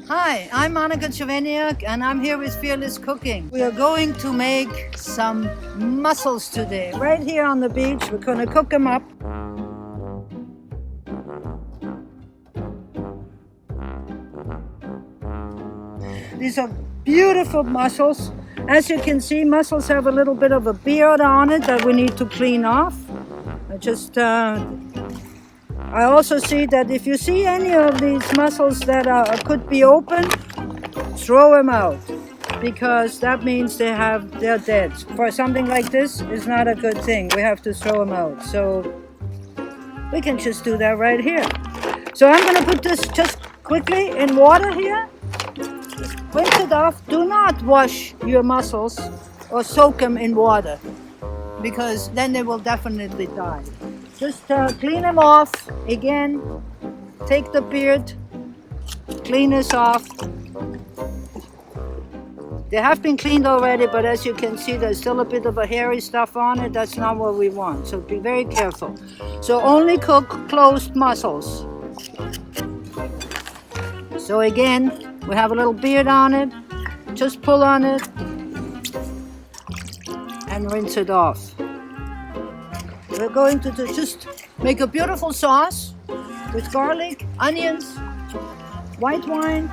Hi, I'm Monika Czerveniak and I'm here with Fearless Cooking. We are going to make some mussels today. Right here on the beach, we're going to cook them up. These are beautiful mussels. As you can see, mussels have a little bit of a beard on it that we need to clean off. I also see that if you see any of these mussels that could be open, throw them out, because that means they're dead. For something like this, is not a good thing. We have to throw them out. So we can just do that right here. So I'm going to put this just quickly in water here. Rinse it off. Do not wash your mussels or soak them in water, because then they will definitely die. Just clean them off again. Take the beard, clean this off. They have been cleaned already, but as you can see, there's still a bit of a hairy stuff on it. That's not what we want, so be very careful. So only cook closed mussels. So again, we have a little beard on it. Just pull on it and rinse it off. We're going to just make a beautiful sauce with garlic, onions, white wine,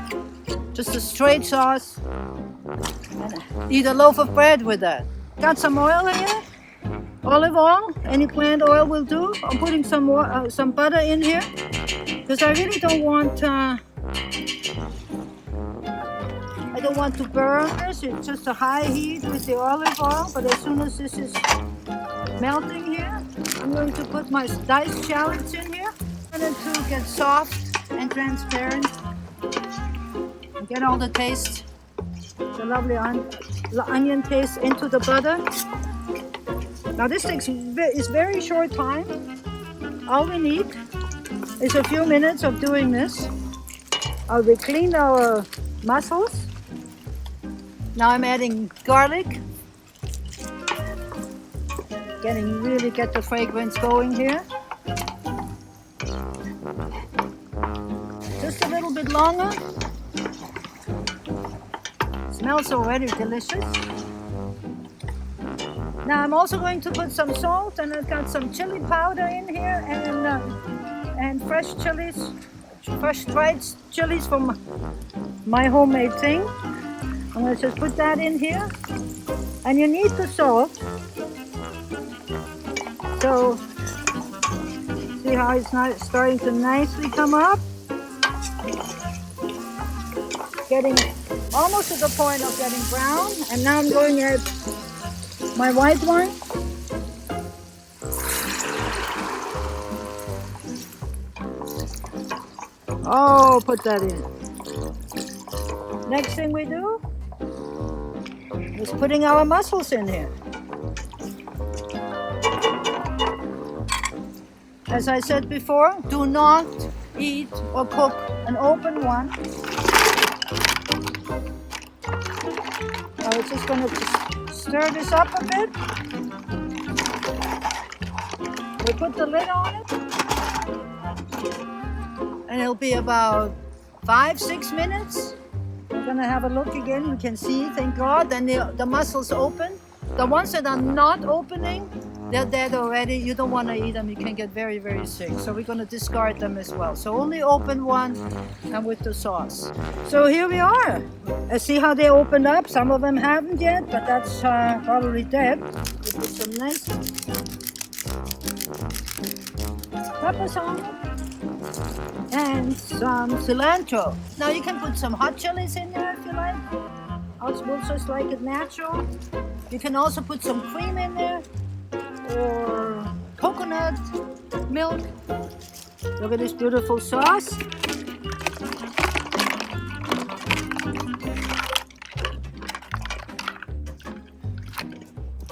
just a straight sauce, and eat a loaf of bread with that. Got some oil here, olive oil, any plant oil will do. I'm putting some butter in here because I really don't want to burn this. It's just a high heat with the olive oil, but as soon as this is melting here, I'm going to put my diced shallots in here. I want it to get soft and transparent and get all the taste, the lovely onion taste into the butter. Now this takes is very short time. All we need is a few minutes of doing this. We cleaned our mussels. Now I'm adding garlic. Really get the fragrance going here. Just a little bit longer. Smells already delicious. Now I'm also going to put some salt, and I've got some chili powder in here and fresh chilies, fresh dried chilies from my homemade thing. I'm going to just put that in here. And you need the salt. So, see how it's starting to nicely come up? Getting almost to the point of getting brown. And now I'm going to add my white wine. Oh, put that in. Next thing we do is putting our mussels in here. As I said before, do not eat or cook an open one. Now we're just going to stir this up a bit. We put the lid on it. And it'll be about 5-6 minutes. We're going to have a look again. You can see, thank God. Then the mussels open. The ones that are not opening, they're dead already. You don't want to eat them. You can get very, very sick. So we're going to discard them as well. So only open one and with the sauce. So here we are. See how they opened up? Some of them haven't yet, but that's probably dead. We put some nice peppers on it and some cilantro. Now you can put some hot chilies in there if you like. We'll just like it natural. You can also put some cream in there, or coconut milk. Look at this beautiful sauce.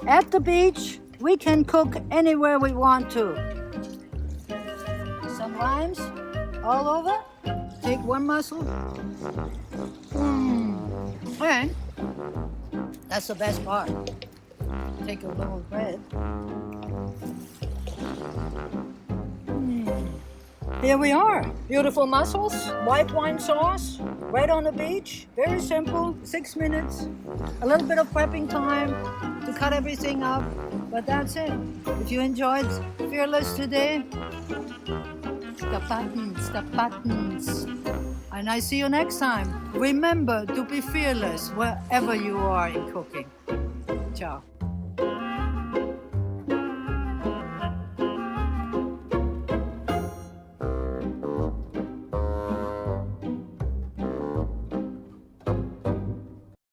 At the beach, we can cook anywhere we want to. Some limes all over. Take one mussel. And that's the best part. Take a little bread. here we are. Beautiful mussels, white wine sauce, right on the beach. Very simple, 6 minutes. A little bit of prepping time to cut everything up, but that's it. If you enjoyed Fearless today, the buttons. And I see you next time. Remember to be fearless wherever you are in cooking. Ciao.